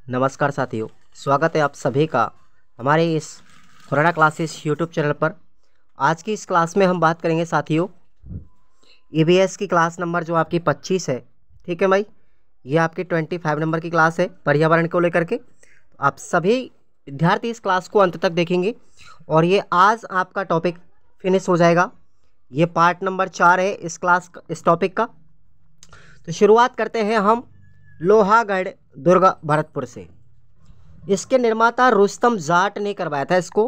नमस्कार साथियों, स्वागत है आप सभी का हमारे इस खुराना क्लासेस यूट्यूब चैनल पर। आज की इस क्लास में हम बात करेंगे साथियों ईवीएस की क्लास नंबर जो आपकी 25 है। ठीक है भाई, ये आपकी 25 नंबर की क्लास है पर्यावरण को लेकर के। आप सभी विद्यार्थी इस क्लास को अंत तक देखेंगे और ये आज आपका टॉपिक फिनिश हो जाएगा। ये पार्ट नंबर 4 है इस टॉपिक का। तो शुरुआत करते हैं हम लोहागढ़ दुर्ग भरतपुर से। इसके निर्माता रुस्तम जाट ने करवाया था इसको।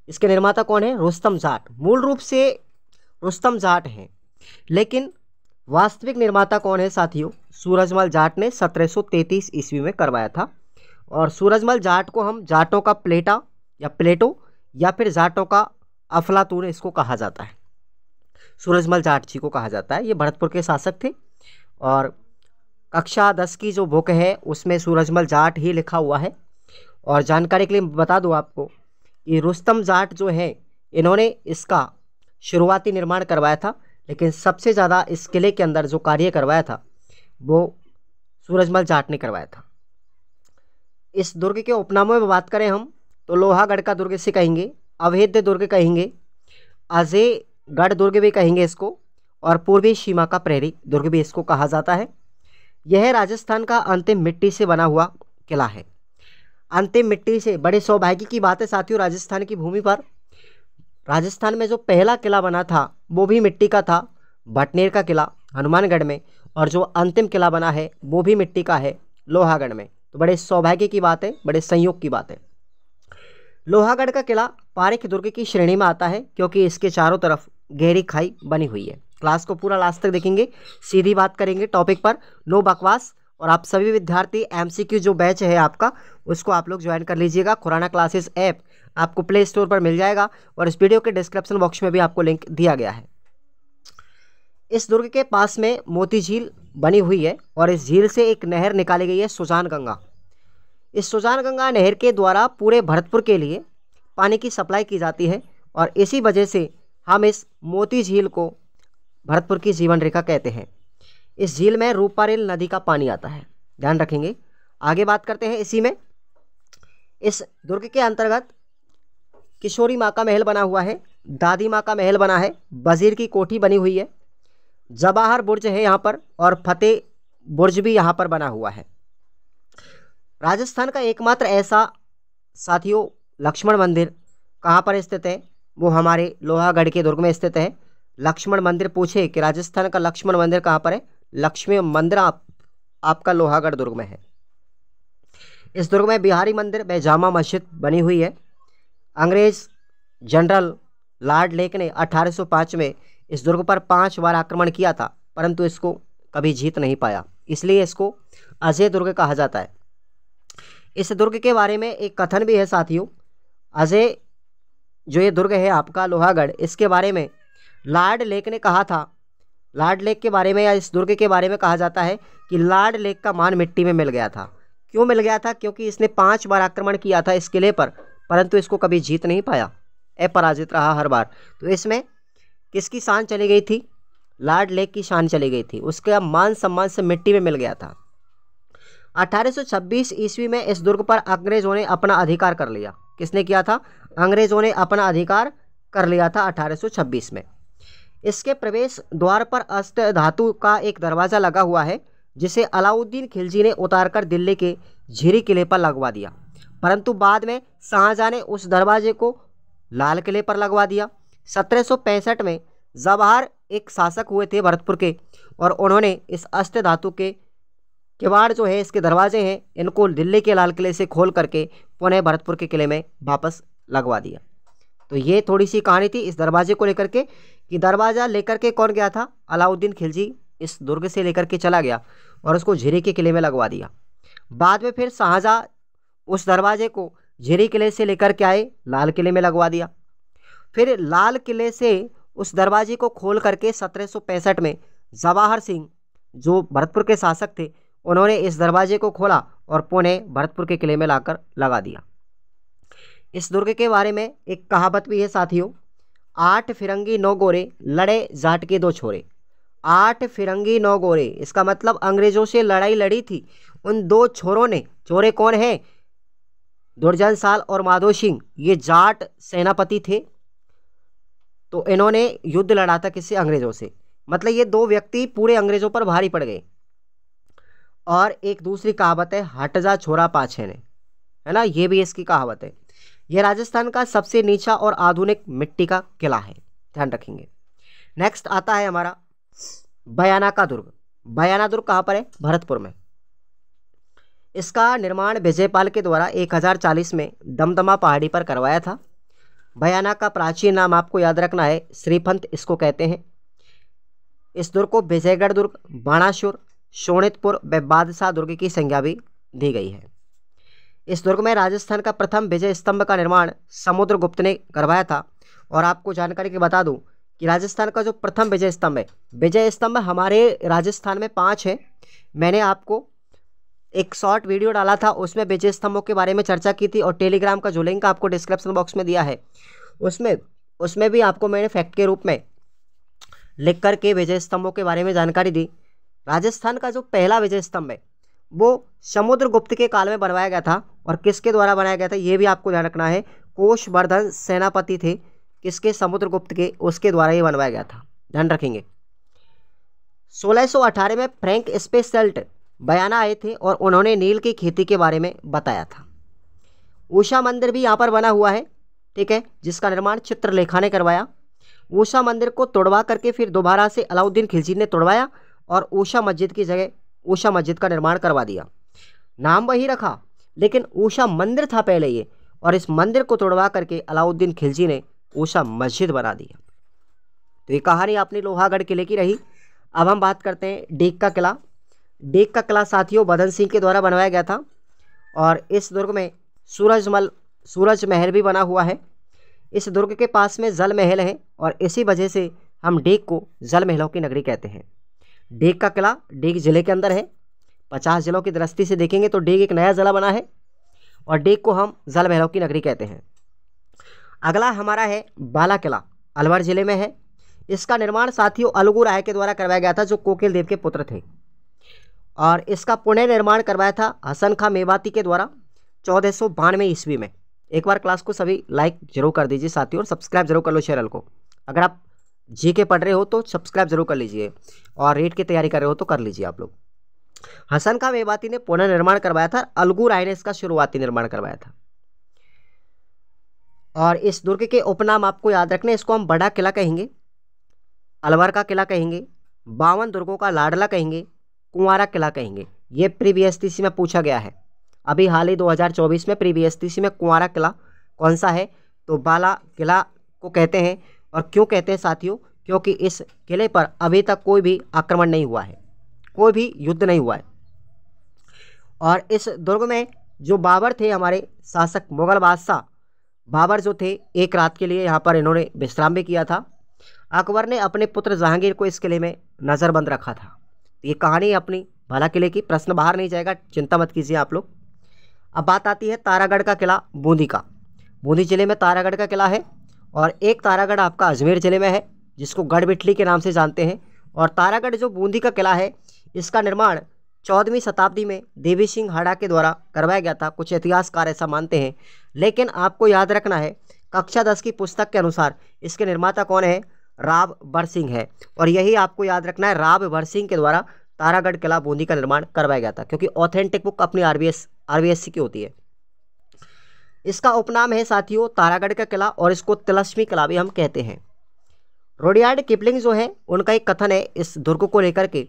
इसके निर्माता कौन है? रुस्तम जाट। मूल रूप से रुस्तम जाट हैं, लेकिन वास्तविक निर्माता कौन है साथियों? सूरजमल जाट ने 1733 ईस्वी में करवाया था। और सूरजमल जाट को हम जाटों का प्लेटो या फिर जाटों का अफलातून इसको कहा जाता है। सूरजमल जाट जी को कहा जाता है। ये भरतपुर के शासक थे और कक्षा 10 की जो बुक है उसमें सूरजमल जाट ही लिखा हुआ है। और जानकारी के लिए बता दूं आपको कि रुस्तम जाट जो है इन्होंने इसका शुरुआती निर्माण करवाया था, लेकिन सबसे ज़्यादा इस किले के अंदर जो कार्य करवाया था वो सूरजमल जाट ने करवाया था। इस दुर्ग के उपनामों में बात करें हम तो लोहागढ़ का दुर्ग इसे कहेंगे, अवैध दुर्ग कहेंगे, अजयगढ़ दुर्ग भी कहेंगे इसको, और पूर्वी सीमा का प्रहरी दुर्ग भी इसको कहा जाता है। यह राजस्थान का अंतिम मिट्टी से बना हुआ किला है। अंतिम मिट्टी से, बड़े सौभाग्य की बात है साथियों, राजस्थान की भूमि पर राजस्थान में जो पहला किला बना था वो भी मिट्टी का था, भटनेर का किला हनुमानगढ़ में, और जो अंतिम किला बना है वो भी मिट्टी का है लोहागढ़ में। तो बड़े सौभाग्य की बात है, बड़े संयोग की बात है। लोहागढ़ का किला पारीख दुर्ग की श्रेणी में आता है क्योंकि इसके चारों तरफ गहरी खाई बनी हुई है। क्लास को पूरा लास्ट तक देखेंगे, सीधी बात करेंगे टॉपिक पर, नो बकवास। और आप सभी विद्यार्थी एमसीक्यू जो बैच है आपका उसको आप लोग ज्वाइन कर लीजिएगा। खुराना क्लासेस ऐप आपको प्ले स्टोर पर मिल जाएगा और इस वीडियो के डिस्क्रिप्शन बॉक्स में भी आपको लिंक दिया गया है। इस दुर्ग के पास में मोती झील बनी हुई है और इस झील से एक नहर निकाली गई है, सुजान गंगा। इस सुजान गंगा नहर के द्वारा पूरे भरतपुर के लिए पानी की सप्लाई की जाती है और इसी वजह से हम इस मोती झील को भरतपुर की जीवन रेखा कहते हैं। इस झील में रूपारेल नदी का पानी आता है, ध्यान रखेंगे। आगे बात करते हैं इसी में। इस दुर्ग के अंतर्गत किशोरी माँ का महल बना हुआ है, दादी माँ का महल बना है, वजीर की कोठी बनी हुई है, जवाहर बुर्ज है यहाँ पर, और फतेह बुर्ज भी यहाँ पर बना हुआ है। राजस्थान का एकमात्र ऐसा साथियों लक्ष्मण मंदिर कहाँ पर स्थित है? वो हमारे लोहागढ़ के दुर्ग में स्थित है। लक्ष्मण मंदिर पूछे कि राजस्थान का लक्ष्मण मंदिर कहाँ पर है? लक्ष्मी मंदिर आपका लोहागढ़ दुर्ग में है। इस दुर्ग में बिहारी मंदिर व जामा मस्जिद बनी हुई है। अंग्रेज जनरल लॉर्ड लेक ने 1805 में इस दुर्ग पर 5 बार आक्रमण किया था, परंतु इसको कभी जीत नहीं पाया, इसलिए इसको अजय दुर्ग कहा जाता है। इस दुर्ग के बारे में एक कथन भी है साथियों। अजय जो ये दुर्ग है आपका लोहागढ़, इसके बारे में लॉर्ड लेक ने कहा था। लॉर्ड लेक के बारे में या इस दुर्ग के बारे में कहा जाता है कि लॉर्ड लेक का मान मिट्टी में मिल गया था। क्यों मिल गया था? क्योंकि इसने 5 बार आक्रमण किया था इस किले पर, परंतु इसको कभी जीत नहीं पाया, अपराजित रहा हर बार। तो इसमें किसकी शान चली गई थी? लॉर्ड लेक की शान चली गई थी, उसका मान सम्मान से मिट्टी में मिल गया था। 1826 ईस्वी में इस दुर्ग पर अंग्रेजों ने अपना अधिकार कर लिया। किसने किया था? अंग्रेजों ने अपना अधिकार कर लिया था 1826 में। इसके प्रवेश द्वार पर अष्ट धातु का एक दरवाज़ा लगा हुआ है, जिसे अलाउद्दीन खिलजी ने उतारकर दिल्ली के झिरी किले पर लगवा दिया, परंतु बाद में शाहजहां ने उस दरवाजे को लाल किले पर लगवा दिया। 1765 में जवाहर एक शासक हुए थे भरतपुर के, और उन्होंने इस अष्ट धातु के किवाड़ जो है, इसके दरवाजे हैं, इनको दिल्ली के लाल किले से खोल करके पुनः भरतपुर के किले में वापस लगवा दिया। तो ये थोड़ी सी कहानी थी इस दरवाजे को लेकर के कि दरवाज़ा लेकर के कौन गया था? अलाउद्दीन खिलजी इस दुर्ग से लेकर के चला गया और उसको झिरी के किले में लगवा दिया। बाद में फिर शाहजहां उस दरवाजे को झिरी किले से लेकर के आए, लाल किले में लगवा दिया। फिर लाल किले से उस दरवाजे को खोल करके 1765 में जवाहर सिंह जो भरतपुर के शासक थे, उन्होंने इस दरवाजे को खोला और पुणे भरतपुर के किले में लाकर लगा दिया। इस दुर्ग के बारे में एक कहावत भी है साथियों, 8 फिरंगी 9 गोरे, लड़े जाट के 2 छोरे। 8 फिरंगी 9 गोरे, इसका मतलब अंग्रेजों से लड़ाई लड़ी थी उन 2 छोरों ने। छोरे कौन हैं? दुर्जन साल और माधो सिंह, ये जाट सेनापति थे। तो इन्होंने युद्ध लड़ा था किससे? अंग्रेजों से। मतलब ये 2 व्यक्ति पूरे अंग्रेजों पर भारी पड़ गए। और एक दूसरी कहावत है, हट जा छोरा पाछे ने, है ना, ये भी इसकी कहावत है। यह राजस्थान का सबसे नीचा और आधुनिक मिट्टी का किला है, ध्यान रखेंगे। नेक्स्ट आता है हमारा बयाना का दुर्ग। बयाना दुर्ग कहाँ पर है? भरतपुर में। इसका निर्माण विजयपाल के द्वारा 1040 में दमदमा पहाड़ी पर करवाया था। बयाना का प्राचीन नाम आपको याद रखना है, श्रीफंत इसको कहते हैं। इस दुर्ग को विजयगढ़ दुर्ग, बाणासुर, शोणितपुर व बादशाह दुर्ग की संज्ञा भी दी गई है। इस दुर्ग में राजस्थान का प्रथम विजय स्तंभ का निर्माण समुद्रगुप्त ने करवाया था। और आपको जानकारी के बता दूं कि राजस्थान का जो प्रथम विजय स्तंभ है, विजय स्तंभ हमारे राजस्थान में 5 है। मैंने आपको एक शॉर्ट वीडियो डाला था, उसमें विजय स्तंभों के बारे में चर्चा की थी, और टेलीग्राम का जो लिंक आपको डिस्क्रिप्शन बॉक्स में दिया है उसमें भी आपको मैंने फैक्ट के रूप में लिख करके विजय स्तंभों के बारे में जानकारी दी। राजस्थान का जो पहला विजय स्तंभ है वो समुद्रगुप्त के काल में बनवाया गया था। और किसके द्वारा बनाया गया था ये भी आपको ध्यान रखना है, कोशवर्धन सेनापति थे किसके? समुद्रगुप्त के, उसके द्वारा ये बनवाया गया था, ध्यान रखेंगे। 1618 में फ्रैंक स्पेशल्ट बयाना आए थे और उन्होंने नील की खेती के बारे में बताया था। उषा मंदिर भी यहाँ पर बना हुआ है, ठीक है, जिसका निर्माण चित्रलेखा ने करवाया। उषा मंदिर को तोड़वा करके फिर दोबारा से अलाउद्दीन खिलजी ने तोड़वाया और उषा मस्जिद की जगह उषा मस्जिद का निर्माण करवा दिया। नाम वही रखा, लेकिन उषा मंदिर था पहले ये, और इस मंदिर को तोड़वा करके अलाउद्दीन खिलजी ने उषा मस्जिद बना दिया। तो ये कहानी अपनी लोहागढ़ किले की रही। अब हम बात करते हैं डेक का किला। डेक का किला साथियों बदन सिंह के द्वारा बनवाया गया था। और इस दुर्ग में सूरज महल भी बना हुआ है। इस दुर्ग के पास में जल महल है और इसी वजह से हम डेक को जल महलों की नगरी कहते हैं। डेक का किला डेक जिले के अंदर है। 50 जिलों की दृष्टि से देखेंगे तो डेक एक नया जिला बना है और डेक को हम जल महलों की नगरी कहते हैं। अगला हमारा है बाला किला, अलवर जिले में है। इसका निर्माण साथियों अलगू राय के द्वारा करवाया गया था, जो कोकिल देव के पुत्र थे। और इसका पुनर्निर्माण करवाया था हसन खां मेवाती के द्वारा 1492 ईस्वी में। एक बार क्लास को सभी लाइक जरूर कर दीजिए साथियों, और सब्सक्राइब जरूर कर लो चैनल को। अगर आप जी के पढ़ रहे हो तो सब्सक्राइब जरूर कर लीजिए, और रेट की तैयारी कर रहे हो तो कर लीजिए आप लोग। हसन खां मेवाती ने पुनर्निर्माण करवाया था, अलगू राय ने इसका शुरुआती निर्माण करवाया था। और इस दुर्ग के उपनाम आपको याद रखने, इसको हम बड़ा किला कहेंगे, अलवर का किला कहेंगे, 52 दुर्गों का लाडला कहेंगे, कुंवारा किला कहेंगे। ये प्रीवीएसटीसी में पूछा गया है। अभी हाल ही 2024 में प्रीवीएसटीसी में कुंवारा किला कौन सा है? तो बाला किला को कहते हैं। और क्यों कहते हैं साथियों? क्योंकि इस किले पर अभी तक कोई भी आक्रमण नहीं हुआ है, कोई भी युद्ध नहीं हुआ है। और इस दुर्ग में जो बाबर थे, हमारे शासक मुगल बादशाह बाबर जो थे, एक रात के लिए यहाँ पर इन्होंने विश्राम भी किया था। अकबर ने अपने पुत्र जहांगीर को इस किले में नज़रबंद रखा था। ये कहानी अपनी बाला किले की, प्रश्न बाहर नहीं जाएगा, चिंता मत कीजिए आप लोग। अब बात आती है तारागढ़ का किला बूंदी का। बूंदी जिले में तारागढ़ का किला है, और एक तारागढ़ आपका अजमेर जिले में है, जिसको गढ़बिटली के नाम से जानते हैं। और तारागढ़ जो बूंदी का किला है, इसका निर्माण 14वीं शताब्दी में देवी सिंह हाड़ा के द्वारा करवाया गया था। कुछ इतिहासकार ऐसा मानते हैं, लेकिन आपको याद रखना है कक्षा 10 की पुस्तक के अनुसार इसके निर्माता कौन है? राव बरसिंह है। और यही आपको याद रखना है, राव बरसिंह के द्वारा तारागढ़ किला बूंदी का निर्माण करवाया गया था, क्योंकि ऑथेंटिक बुक अपनी आरबीएससी की होती है। इसका उपनाम है साथियों तारागढ़ का किला, और इसको तिलस्मी किला भी हम कहते हैं। रुडयार्ड किपलिंग जो है, उनका एक कथन है इस दुर्ग को लेकर के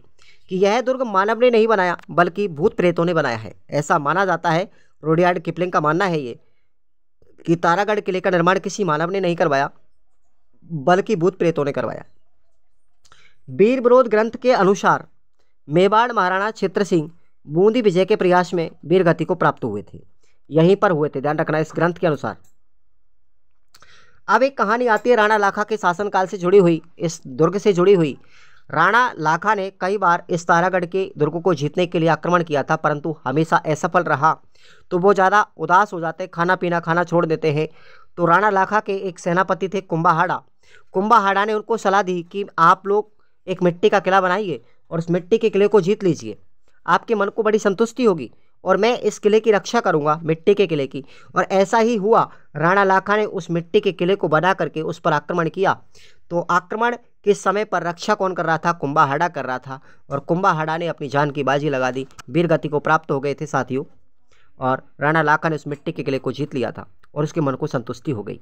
कि यह दुर्ग मानव ने नहीं बनाया बल्कि भूत प्रेतों ने बनाया है, ऐसा माना जाता है। रुडयार्ड किपलिंग का मानना है ये कि तारागढ़ किले का निर्माण किसी मानव ने नहीं करवाया बल्कि भूत प्रेतों ने करवाया। वीर विरोध ग्रंथ के अनुसार मेवाड़ महाराणा क्षेत्र सिंह बूंदी विजय के प्रयास में वीर गति को प्राप्त हुए थे, यहीं पर हुए थे, ध्यान रखना इस ग्रंथ के अनुसार। अब एक कहानी आती है राणा लाखा के शासनकाल से जुड़ी हुई, इस दुर्ग से जुड़ी हुई। राणा लाखा ने कई बार इस तारागढ़ के दुर्ग को जीतने के लिए आक्रमण किया था, परंतु हमेशा असफल रहा। तो वो ज़्यादा उदास हो जाते, खाना पीना खाना छोड़ देते हैं। तो राणा लाखा के एक सेनापति थे कुंभाहाड़ा। कुंभाहाड़ा ने उनको सलाह दी कि आप लोग एक मिट्टी का किला बनाइए और उस मिट्टी के किले को जीत लीजिए। आपके मन को बड़ी संतुष्टि होगी और मैं इस किले की रक्षा करूंगा, मिट्टी के किले की। और ऐसा ही हुआ, राणा लाखा ने उस मिट्टी के किले को बना करके उस पर आक्रमण किया। तो आक्रमण के समय पर रक्षा कौन कर रहा था? कुंभाहाड़ा कर रहा था। और कुंभाहाड़ा ने अपनी जान की बाजी लगा दी, वीर गति को प्राप्त हो गए थे साथियों। और राणा लाखा ने उस मिट्टी के किले को जीत लिया था और उसके मन को संतुष्टि हो गई।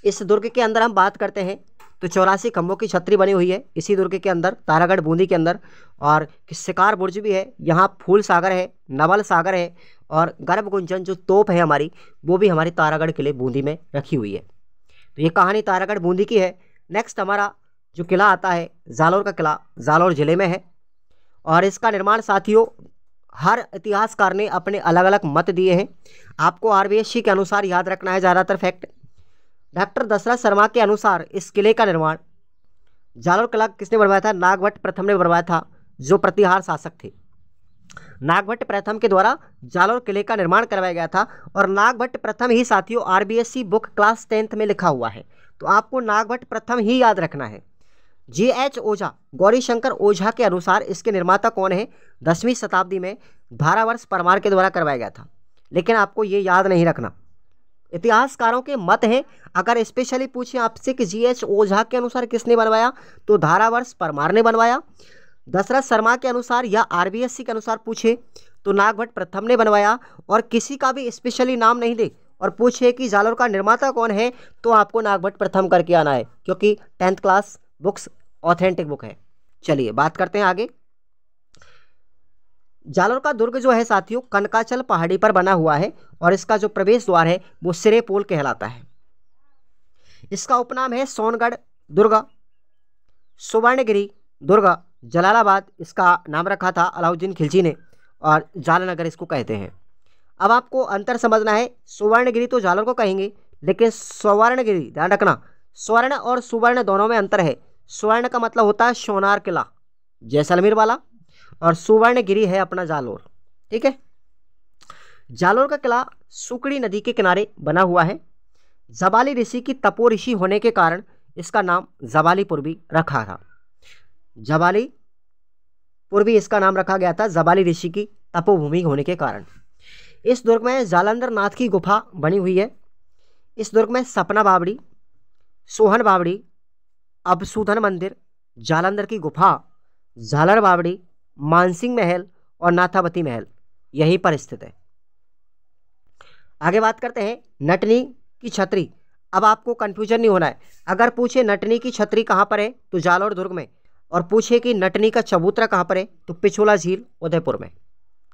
इस दुर्ग के अंदर हम बात करते हैं तो 84 खंभों की छतरी बनी हुई है इसी दुर्ग के अंदर, तारागढ़ बूंदी के अंदर। और शिकार बुर्ज भी है यहाँ, फूल सागर है, नवल सागर है और गर्भ गुंजन जो तोप है हमारी, वो भी हमारी तारागढ़ किले बूंदी में रखी हुई है। तो ये कहानी तारागढ़ बूंदी की है। नेक्स्ट हमारा जो किला आता है जालोर का किला, जालोर जिले में है। और इसका निर्माण साथियों हर इतिहासकार ने अपने अलग अलग मत दिए हैं। आपको आरबीएससी के अनुसार याद रखना है ज़्यादातर फैक्ट। डॉक्टर दशरथ शर्मा के अनुसार इस किले का निर्माण जालोर किला किसने बनवाया था? नागभट्ट प्रथम ने बनवाया था, जो प्रतिहार शासक थे। नागभट्ट प्रथम के द्वारा जालोर किले का निर्माण करवाया गया था। और नागभट्ट प्रथम ही साथियों आरबीएससी बुक क्लास 10th में लिखा हुआ है, तो आपको नागभट्ट प्रथम ही याद रखना है। G.H. ओझा, गौरी शंकर ओझा के अनुसार इसके निर्माता कौन है? 10वीं शताब्दी में धारावर्ष परमार के द्वारा करवाया गया था। लेकिन आपको ये याद नहीं रखना, इतिहासकारों के मत हैं। अगर स्पेशली पूछें आपसे कि G.H. ओझा के अनुसार किसने बनवाया, तो धारावर्ष परमार ने बनवाया। दशरथ शर्मा के अनुसार या आरबीएससी के अनुसार पूछे तो नागभट्ट प्रथम ने बनवाया। और किसी का भी स्पेशली नाम नहीं दे और पूछे कि जालोर का निर्माता कौन है, तो आपको नागभट्ट प्रथम करके आना है, क्योंकि 10th class books authentic book है। चलिए बात करते हैं आगे। जालोर का दुर्ग जो है साथियों कनकाचल पहाड़ी पर बना हुआ है और इसका जो प्रवेश द्वार है वो सिरे पोल कहलाता है। इसका उपनाम है सोनगढ़ दुर्ग, सुवर्णगिरी दुर्ग, जलालाबाद इसका नाम रखा था अलाउद्दीन खिलजी ने, और जालनगर इसको कहते हैं। अब आपको अंतर समझना है, सुवर्णगिरी तो जालोर को कहेंगे, लेकिन स्वर्णगिरी ध्यान रखना, स्वर्ण और सुवर्ण दोनों में अंतर है। स्वर्ण का मतलब होता है सोनार किला जैसलमेर वाला, और सुवर्णगिरी है अपना जालोर। ठीक है। जालोर का किला सुकड़ी नदी के किनारे बना हुआ है। जबाली ऋषि की तपो ऋषि होने के कारण इसका नाम जबालीपुर भी रखा था। जबालीपुर भी इसका नाम रखा गया था जबाली ऋषि की तपोभूमि होने के कारण। इस दुर्ग में जालंधर नाथ की गुफा बनी हुई है। इस दुर्ग में सपना बावड़ी, सोहन बावड़ी, अबसूधन मंदिर, जालंधर की गुफा, झालर बावड़ी, मानसिंह महल और नाथावती महल यहीं पर स्थित है। आगे बात करते हैं नटनी की छतरी। अब आपको कंफ्यूजन नहीं होना है। अगर पूछे नटनी की छतरी कहाँ पर है तो जालोर दुर्ग में, और पूछे कि नटनी का चबूतरा कहाँ पर है तो पिछोला झील उदयपुर में।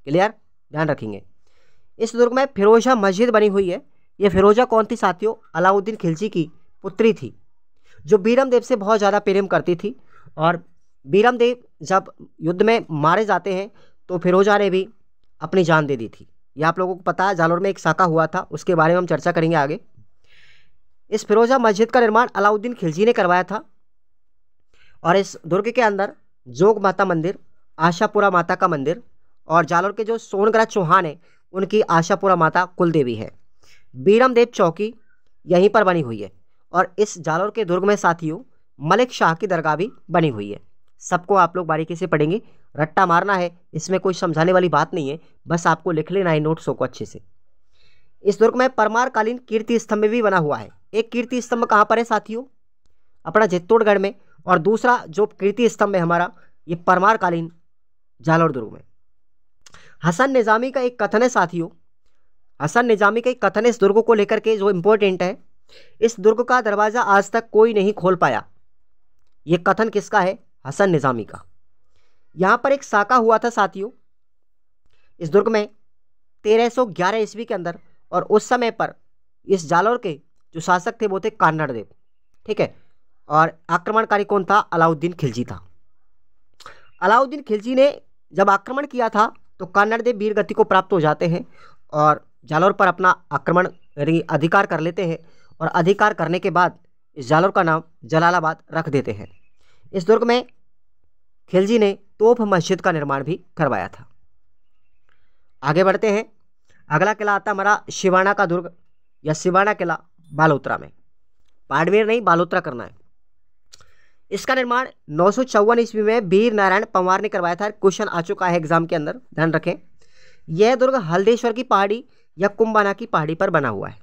क्लियर, ध्यान रखेंगे। इस दुर्ग में फिरोजा मस्जिद बनी हुई है। ये फिरोजा कौन थी साथियों? अलाउद्दीन खिलजी की पुत्री थी, जो बीरम देव से बहुत ज़्यादा प्रेम करती थी। और बीरम देव जब युद्ध में मारे जाते हैं तो फिरोजा ने भी अपनी जान दे दी थी। यह आप लोगों को पता है, जालोर में एक साका हुआ था, उसके बारे में हम चर्चा करेंगे आगे। इस फिरोजा मस्जिद का निर्माण अलाउद्दीन खिलजी ने करवाया था। और इस दुर्ग के अंदर जोग माता मंदिर, आशापुरा माता का मंदिर, और जालोर के जो सोनग्राह चौहान है उनकी आशापुरा माता कुलदेवी है। बीरम देव चौकी यहीं पर बनी हुई है। और इस जालोर के दुर्ग में साथियों मलिक शाह की दरगाह भी बनी हुई है। सबको आप लोग बारीकी से पढ़ेंगे, रट्टा मारना है, इसमें कोई समझाने वाली बात नहीं है, बस आपको लिख लेना है नोट्सों को अच्छे से। इस दुर्ग में परमारकालीन कीर्ति स्तंभ भी बना हुआ है। एक कीर्ति स्तंभ कहाँ पर है साथियों? अपना चित्तौड़गढ़ में, और दूसरा जो कीर्ति स्तंभ है हमारा ये परमारकालीन जालोर दुर्ग में। हसन निजामी का एक कथन है साथियों, हसन निजामी का एक कथन है इस दुर्ग को लेकर के जो इम्पोर्टेंट है। इस दुर्ग का दरवाजा आज तक कोई नहीं खोल पाया। ये कथन किसका है? हसन निजामी का। यहाँ पर एक साका हुआ था साथियों इस दुर्ग में 1311 ईस्वी के अंदर, और उस समय पर इस जालोर के जो शासक थे वो थे कान्नड़ देव। ठीक है। और आक्रमणकारी कौन था? अलाउद्दीन खिलजी था। अलाउद्दीन खिलजी ने जब आक्रमण किया था तो कान्नड़ देव वीर गति को प्राप्त हो जाते हैं और जालोर पर अपना आक्रमण यानी अधिकार कर लेते हैं, और अधिकार करने के बाद इस जालोर का नाम जलालाबाद रख देते हैं। इस दुर्ग में खिलजी ने तोप मस्जिद का निर्माण भी करवाया था। आगे बढ़ते हैं। अगला किला आता हमारा शिवाना का दुर्ग या शिवाना किला बालोतरा में। बाड़मेर नहीं, बालोतरा करना है। इसका निर्माण 954 ईस्वी में वीर नारायण पंवार ने करवाया था। क्वेश्चन आ चुका है एग्जाम के अंदर, ध्यान रखें। यह दुर्ग हल्देश्वर की पहाड़ी या कुंभाना की पहाड़ी पर बना हुआ है।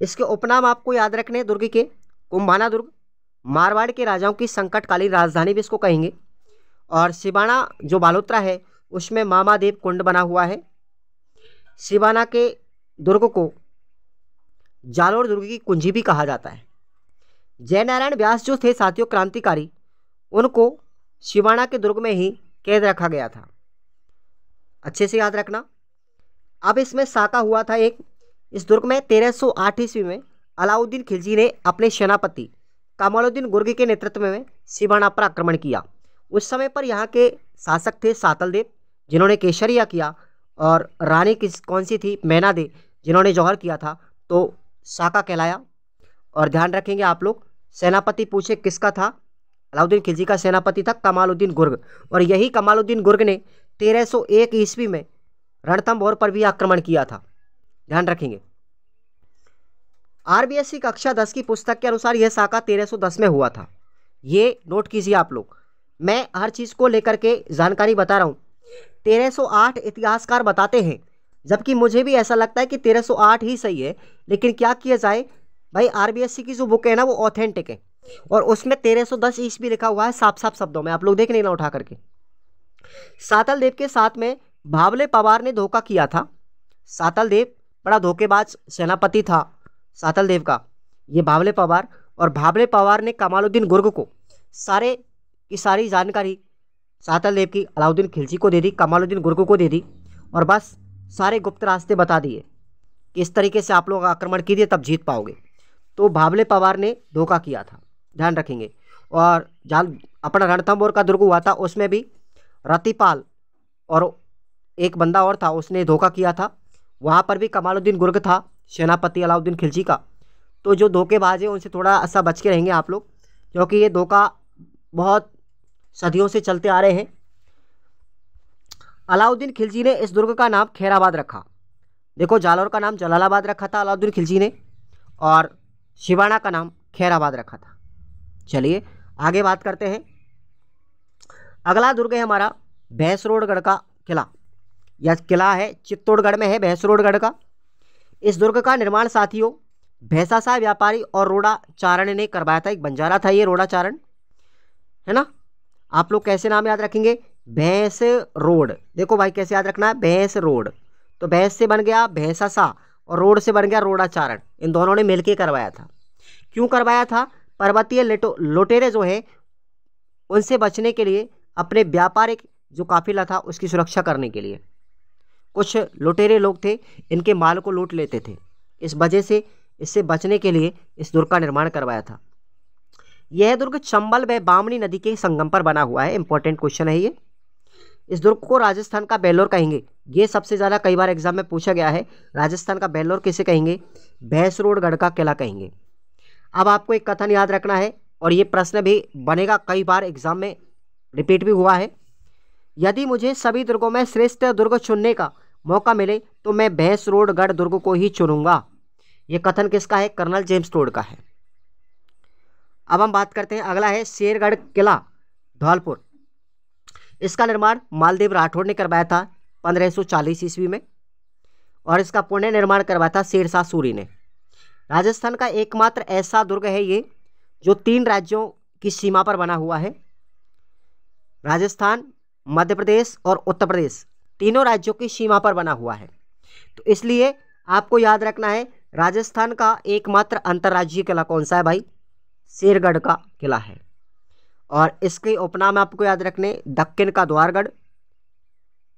इसके उपनाम आपको याद रखने हैं दुर्ग के। कुंभाना दुर्ग मारवाड़ के राजाओं की संकटकालीन राजधानी भी इसको कहेंगे। और सिबाना जो बालोतरा है उसमें मामादेव कुंड बना हुआ है। सिबाना के दुर्ग को जालोर दुर्ग की कुंजी भी कहा जाता है। जयनारायण व्यास जो थे साथियों क्रांतिकारी, उनको सिबाना के दुर्ग में ही कैद रखा गया था, अच्छे से याद रखना। अब इसमें साका हुआ था एक। इस दुर्ग में 1308 ईस्वी में अलाउद्दीन खिलजी ने अपने सेनापति कमालुद्दीन गुर्ग के नेतृत्व में सिबाना पर आक्रमण किया। उस समय पर यहाँ के शासक थे सातल देव, जिन्होंने केसरिया किया, और रानी कौन सी थी, मैना दे, जिन्होंने जौहर किया था, तो साका कहलाया। और ध्यान रखेंगे आप लोग, सेनापति पूछे किसका था, अलाउद्दीन खिलजी का सेनापति था कमालुद्दीन गुर्ग। और यही कमालुद्दीन गुर्ग ने 1301 ईस्वी में रणथंभौर पर भी आक्रमण किया था, ध्यान रखेंगे। आरबीएससी कक्षा 10 की पुस्तक के अनुसार यह साका 1310 में हुआ था। ये नोट कीजिए आप लोग, मैं हर चीज़ को लेकर के जानकारी बता रहा हूँ। 1308 इतिहासकार बताते हैं, जबकि मुझे भी ऐसा लगता है कि 1308 ही सही है। लेकिन क्या किया जाए भाई, आरबीएससी की जो बुक है ना वो ऑथेंटिक है, और उसमें 1310 ईस्वी लिखा हुआ है साफ साफ शब्दों में, आप लोग देख लेना उठा करके। सातल देव के साथ में भावले पवार ने धोखा किया था। सातल देव बड़ा धोखेबाज सेनापति था सातल देव का, ये भावले पवार। और भावले पवार ने कमालुद्दीन गुर्ग को सारे की सारी जानकारी सातल देव की अलाउद्दीन खिलजी को दे दी, कमालुद्दीन गुर्ग को दे दी, और बस सारे गुप्त रास्ते बता दिए कि इस तरीके से आप लोग आक्रमण कीजिए तब जीत पाओगे। तो भावले पवार ने धोखा किया था, ध्यान रखेंगे। और जहाँ अपना रणथंभौर का दुर्ग हुआ था उसमें भी रतिपाल और एक बंदा और था, उसने धोखा किया था। वहाँ पर भी कमालुद्दीन गुर्ग था सेनापति अलाउद्दीन खिलजी का। तो जो धोखेबाज है उनसे थोड़ा सा बच के रहेंगे आप लोग, क्योंकि ये धोखा बहुत सदियों से चलते आ रहे हैं। अलाउद्दीन खिलजी ने इस दुर्ग का नाम खैराबाद रखा। देखो, जालौर का नाम जलालाबाद रखा था अलाउद्दीन खिलजी ने, और सिबाना का नाम खैराबाद रखा था। चलिए आगे बात करते हैं। अगला दुर्ग है हमारा भैंसरोडगढ़ का किला। यह किला है चित्तौड़गढ़ में है, भैंसरोडगढ़ का। इस दुर्ग का निर्माण साथियों भैंसाशाह व्यापारी और रोड़ा चारण ने करवाया था। एक बंजारा था ये रोड़ा चारण, है ना। आप लोग कैसे नाम याद रखेंगे, भैंस रोड। देखो भाई कैसे याद रखना है, भैंस रोड। तो भैंस से बन गया भैंसाशाह और रोड से बन गया रोड़ा चारण। इन दोनों ने मिलकर करवाया था। क्यों करवाया था, पर्वतीय लुटेरे जो है उनसे बचने के लिए, अपने व्यापारिक जो काफिला था उसकी सुरक्षा करने के लिए। कुछ लुटेरे लोग थे, इनके माल को लूट लेते थे, इस वजह से इससे बचने के लिए इस दुर्ग का निर्माण करवाया था। यह दुर्ग चंबल व बामनी नदी के संगम पर बना हुआ है। इंपॉर्टेंट क्वेश्चन है ये। इस दुर्ग को राजस्थान का बेल्लोर कहेंगे। ये सबसे ज़्यादा कई बार एग्जाम में पूछा गया है, राजस्थान का बेल्लोर किसे कहेंगे, भैंसरोडगढ़ का किला कहेंगे। अब आपको एक कथन याद रखना है, और ये प्रश्न भी बनेगा, कई बार एग्जाम में रिपीट भी हुआ है। यदि मुझे सभी दुर्गों में श्रेष्ठ दुर्ग चुनने का मौका मिले तो मैं भैंसरोडगढ़ दुर्ग को ही चुनूंगा। ये कथन किसका है, कर्नल जेम्स टोड का है। अब हम बात करते हैं, अगला है शेरगढ़ किला धौलपुर। इसका निर्माण मालदेव राठौड़ ने करवाया था 1540 ईस्वी में, और इसका पुनः निर्माण करवाया था शेरशाह सूरी ने। राजस्थान का एकमात्र ऐसा दुर्ग है ये जो 3 राज्यों की सीमा पर बना हुआ है। राजस्थान, मध्य प्रदेश और उत्तर प्रदेश, तीनों राज्यों की सीमा पर बना हुआ है। तो इसलिए आपको याद रखना है, राजस्थान का एकमात्र अंतर्राज्यीय किला कौन सा है भाई, शेरगढ़ का किला है। और इसके उपनाम आपको याद रखने, दक्कन का द्वारगढ़,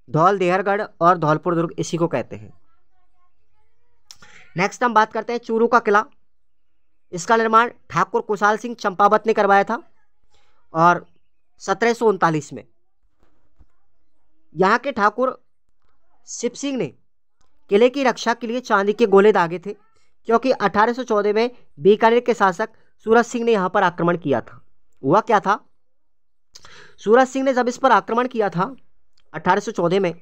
धौलदेहरगढ़ और धौलपुर दुर्ग, इसी को कहते हैं। नेक्स्ट हम बात करते हैं चूरू का किला। इसका निर्माण ठाकुर कुशाल सिंह चंपावत ने करवाया था, और 1739 में। यहाँ के ठाकुर शिव सिंह ने किले की रक्षा के लिए चांदी के गोले दागे थे, क्योंकि 1814 में बीकानेर के शासक सूरज सिंह ने यहाँ पर आक्रमण किया था। हुआ क्या था, सूरज सिंह ने जब इस पर आक्रमण किया था 1814 में,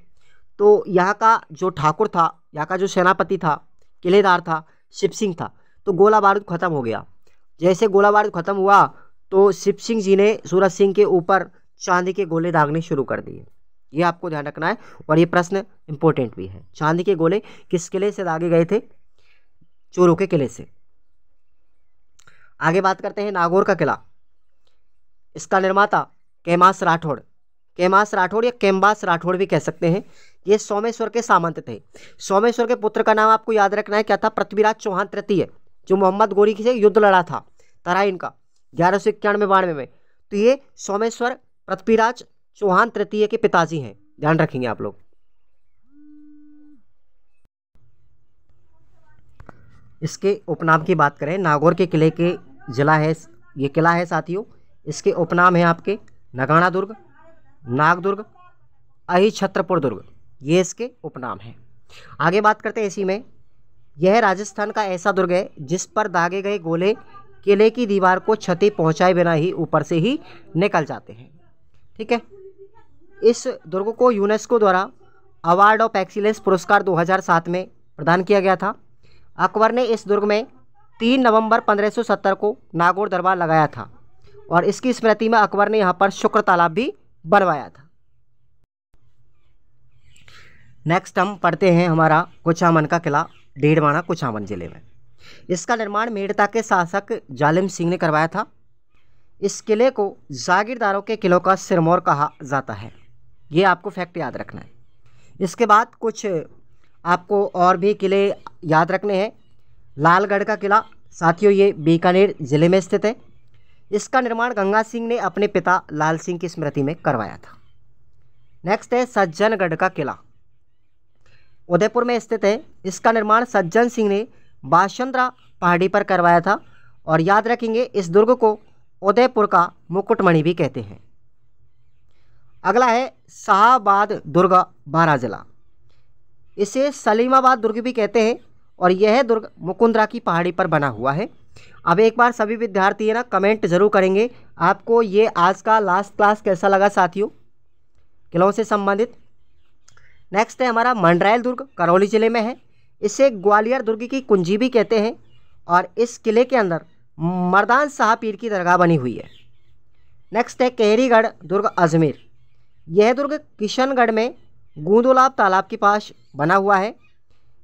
तो यहाँ का जो ठाकुर था, यहाँ का जो सेनापति था, किलेदार था, शिव सिंह था, तो गोला बारूद खत्म हो गया। जैसे गोला बारूद खत्म हुआ तो शिव सिंह जी ने सूरज सिंह के ऊपर चांदी के गोले दागने शुरू कर दिए। ये आपको ध्यान रखना है और ये प्रश्न इंपॉर्टेंट भी है। चांदी के गोले किस किले से दागे गए थे? चोरों के किले से। आगे बात करते हैं नागौर का किला। इसका निर्माता कैमास राठौड़, कैमास राठौड़ या कैम्बास राठौड़ भी कह सकते हैं। ये सोमेश्वर के सामंत थे। सोमेश्वर के पुत्र का नाम आपको याद रखना है, क्या था? पृथ्वीराज चौहान तृतीय, जो मोहम्मद गोरी से युद्ध लड़ा था तराइन का 1191-92 में। तो ये सोमेश्वर पृथ्वीराज चौहान तृतीय के पिताजी हैं, ध्यान रखेंगे आप लोग। इसके उपनाम की बात करें, नागौर के किले के जिला है ये किला है साथियों। इसके उपनाम है आपके नगाड़ा दुर्ग, नाग दुर्ग, अहिछत्रपुर दुर्ग, ये इसके उपनाम हैं। आगे बात करते हैं इसी में। यह राजस्थान का ऐसा दुर्ग है जिस पर दागे गए गोले किले की दीवार को क्षति पहुंचाए बिना ही ऊपर से ही निकल जाते हैं। ठीक है। इस दुर्ग को यूनेस्को द्वारा अवार्ड ऑफ एक्सीलेंस पुरस्कार 2007 में प्रदान किया गया था। अकबर ने इस दुर्ग में 3 नवंबर 1570 को नागौर दरबार लगाया था और इसकी स्मृति में अकबर ने यहाँ पर शुक्र तालाब भी बनवाया था। नेक्स्ट हम पढ़ते हैं हमारा कुचामन का किला, डेढ़वाना कुचामन जिले में। इसका निर्माण मेड़ता के शासक जालिम सिंह ने करवाया था। इस किले को जागीरदारों के किलों का सिरमौर कहा जाता है। ये आपको फैक्ट याद रखना है। इसके बाद कुछ आपको और भी किले याद रखने हैं। लालगढ़ का किला साथियों, ये बीकानेर ज़िले में स्थित है। इसका निर्माण गंगा सिंह ने अपने पिता लाल सिंह की स्मृति में करवाया था। नेक्स्ट है सज्जनगढ़ का किला, उदयपुर में स्थित है। इसका निर्माण सज्जन सिंह ने बाशंद्रा पहाड़ी पर करवाया था और याद रखेंगे इस दुर्ग को उदयपुर का मुकुटमणि भी कहते हैं। अगला है शाहबाद दुर्ग, बारा जिला। इसे सलीमाबाद दुर्ग भी कहते हैं और यह दुर्ग मुकुंदरा की पहाड़ी पर बना हुआ है। अब एक बार सभी विद्यार्थी है ना कमेंट जरूर करेंगे आपको ये आज का लास्ट क्लास कैसा लगा साथियों, किलों से संबंधित। नेक्स्ट है हमारा मंडरायल दुर्ग, करौली जिले में है। इसे ग्वालियर दुर्ग की कुंजी भी कहते हैं और इस किले के अंदर मर्दान शाह पीर की दरगाह बनी हुई है। नेक्स्ट है केहरीगढ़ दुर्ग, अजमेर। यह दुर्ग किशनगढ़ में गूंदोलाब तालाब के पास बना हुआ है।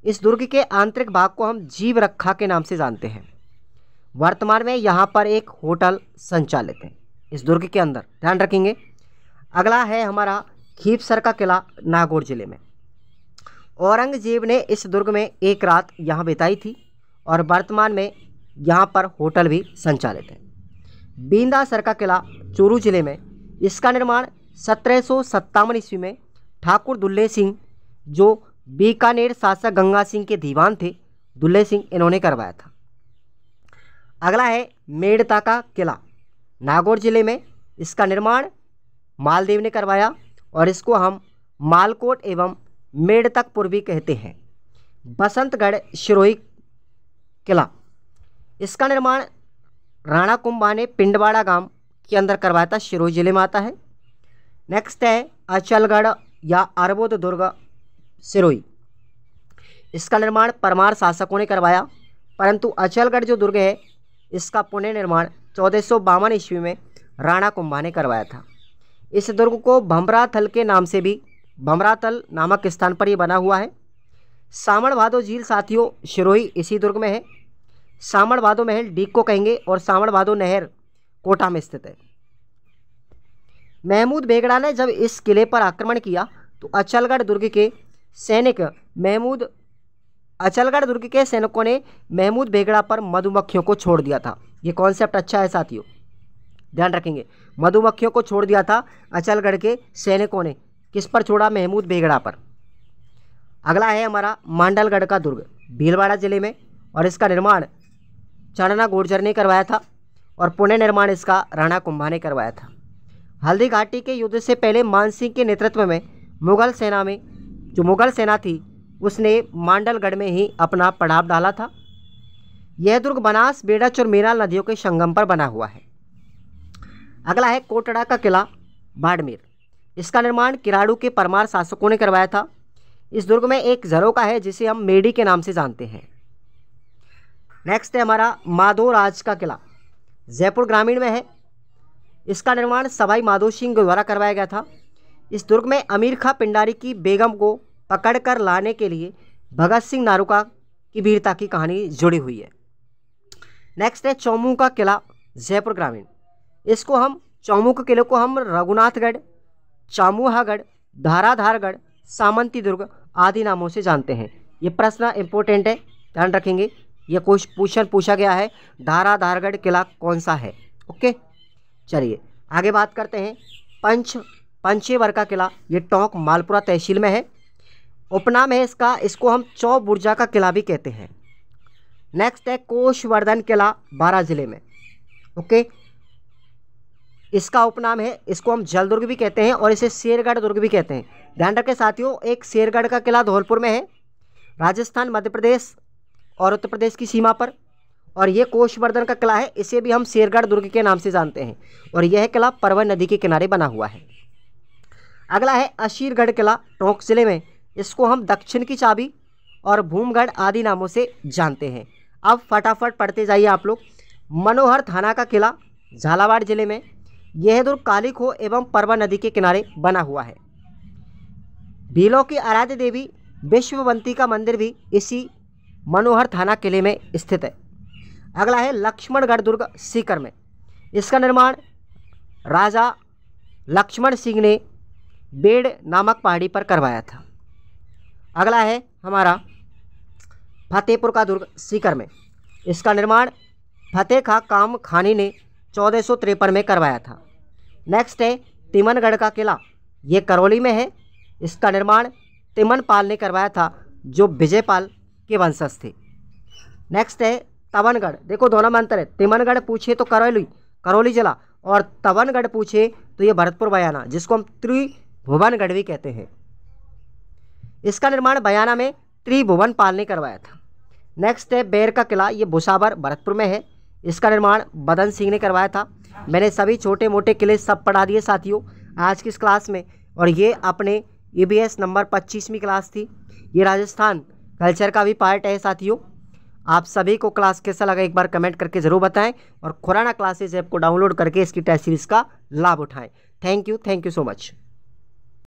इस दुर्ग के आंतरिक भाग को हम जीव रखा के नाम से जानते हैं। वर्तमान में यहाँ पर एक होटल संचालित है इस दुर्ग के अंदर, ध्यान रखेंगे। अगला है हमारा खीपसर का किला, नागौर जिले में। औरंगजेब ने इस दुर्ग में एक रात यहाँ बिताई थी और वर्तमान में यहाँ पर होटल भी संचालित है। बींदासर का किला, चूरू जिले में। इसका निर्माण 1757 ईस्वी में ठाकुर दुल्ले सिंह, जो बीकानेर शासक गंगा सिंह के दीवान थे, दुल्ले सिंह, इन्होंने करवाया था। अगला है मेड़ता का किला, नागौर जिले में। इसका निर्माण मालदेव ने करवाया और इसको हम मालकोट एवं मेड़तकपुर भी कहते हैं। बसंतगढ़ शिरोही किला, इसका निर्माण राणा कुंभा ने पिंडवाड़ा गांव के अंदर करवाया था, शिरोही जिले में आता है। नेक्स्ट है अचलगढ़ या अरबोद दुर्ग, सिरोही। इसका निर्माण परमार शासकों ने करवाया, परंतु अचलगढ़ जो दुर्ग है इसका पुनर्निर्माण 1452 ईस्वी में राणा कुंभा ने करवाया था। इस दुर्ग को भमराथल के नाम से भी, भमराथल नामक स्थान पर ये बना हुआ है। सामण भादो झील साथियों, शिरोही इसी दुर्ग में है। सामण भादो महल डीग को कहेंगे और सामण भादो नहर कोटा में स्थित है। महमूद बेगड़ा ने जब इस किले पर आक्रमण किया तो अचलगढ़ दुर्ग के सैनिकों ने महमूद बेगड़ा पर मधुमक्खियों को छोड़ दिया था। ये कॉन्सेप्ट अच्छा है साथियों, ध्यान रखेंगे। मधुमक्खियों को छोड़ दिया था अचलगढ़ के सैनिकों ने, किस पर छोड़ा? महमूद बेगड़ा पर। अगला है हमारा मांडलगढ़ का दुर्ग, भीलवाड़ा जिले में, और इसका निर्माण चढ़ना गुर्जर ने करवाया था और पुनर्निर्माण इसका राणा कुंभा ने करवाया था। हल्दी घाटी के युद्ध से पहले मानसिंह के नेतृत्व में मुगल सेना थी उसने मांडलगढ़ में ही अपना पड़ाव डाला था। यह दुर्ग बनास, बेड़च और मेराल नदियों के संगम पर बना हुआ है। अगला है कोटड़ा का किला, बाड़मेर। इसका निर्माण किराड़ू के परमार शासकों ने करवाया था। इस दुर्ग में एक झरोका है जिसे हम मेडी के नाम से जानते हैं। नेक्स्ट है हमारा माधोराज का किला, जयपुर ग्रामीण में है। इसका निर्माण सवाई माधो सिंह द्वारा करवाया गया था। इस दुर्ग में अमीर खां पिंडारी की बेगम को पकड़कर लाने के लिए भगत सिंह नारूका की वीरता की कहानी जुड़ी हुई है। नेक्स्ट है चौमुख का किला, जयपुर ग्रामीण। इसको हम चौमुख के किले को हम रघुनाथगढ़, चामुहागढ़, धाराधारगढ़, सामंती दुर्ग आदि नामों से जानते हैं। ये प्रश्न इंपॉर्टेंट है, ध्यान रखेंगे। ये क्वेश्चन पूछा गया है, धाराधारगढ़ किला कौन सा है। ओके, चलिए आगे बात करते हैं। पंचेवर का किला, ये टोंक मालपुरा तहसील में है। उपनाम है इसका, इसको हम चौबुर्जा का किला भी कहते हैं। नेक्स्ट है कोषवर्धन किला, बारां जिले में। ओके, इसका उपनाम है, इसको हम जलदुर्ग भी कहते हैं और इसे शेरगढ़ दुर्ग भी कहते हैं। ध्यान रखें साथियों, एक शेरगढ़ का किला धौलपुर में है, राजस्थान, मध्य प्रदेश और उत्तर प्रदेश की सीमा पर। और ये कोषवर्धन का किला है, इसे भी हम शेरगढ़ दुर्ग के नाम से जानते हैं और यह किला परवन नदी के किनारे बना हुआ है। अगला है अशीरगढ़ किला, टोंक जिले में। इसको हम दक्षिण की चाबी और भूमगढ़ आदि नामों से जानते हैं। अब फटाफट पढ़ते जाइए आप लोग। मनोहर थाना का किला, झालावाड़ जिले में। यह दुर्ग काली खो एवं परवन नदी के किनारे बना हुआ है। भीलों की आराध्य देवी विश्ववंती का मंदिर भी इसी मनोहर थाना किले में स्थित है। अगला है लक्ष्मणगढ़ दुर्ग, सीकर में। इसका निर्माण राजा लक्ष्मण सिंह ने बेड़ नामक पहाड़ी पर करवाया था। अगला है हमारा फतेहपुर का दुर्ग, सीकर में। इसका निर्माण फतेह खां काम खानी ने 1453 में करवाया था। नेक्स्ट है तिमनगढ़ का किला, ये करौली में है। इसका निर्माण तिमनपाल ने करवाया था, जो विजयपाल के वंशज थे। नेक्स्ट है तवनगढ़। देखो दोनों में अंतर है, तिमनगढ़ पूछे तो करौली जिला और तवनगढ़ पूछे तो ये भरतपुर बयाना, जिसको हम त्रिभुवनगढ़ भी कहते हैं। इसका निर्माण बयाना में त्रिभुवन पाल ने करवाया था। नेक्स्ट है बेर का किला, ये भुसावर भरतपुर में है। इसका निर्माण बदन सिंह ने करवाया था। मैंने सभी छोटे मोटे किले सब पढ़ा दिए साथियों आज की इस क्लास में, और ये अपने EBS नंबर 25वीं क्लास थी। ये राजस्थान कल्चर का भी पार्ट है साथियों। आप सभी को क्लास कैसा लगा एक बार कमेंट करके ज़रूर बताएं और खुराना क्लासेस ऐप को डाउनलोड करके इसकी टेस्ट सीरीज़ का लाभ उठाएं। Thank you so much.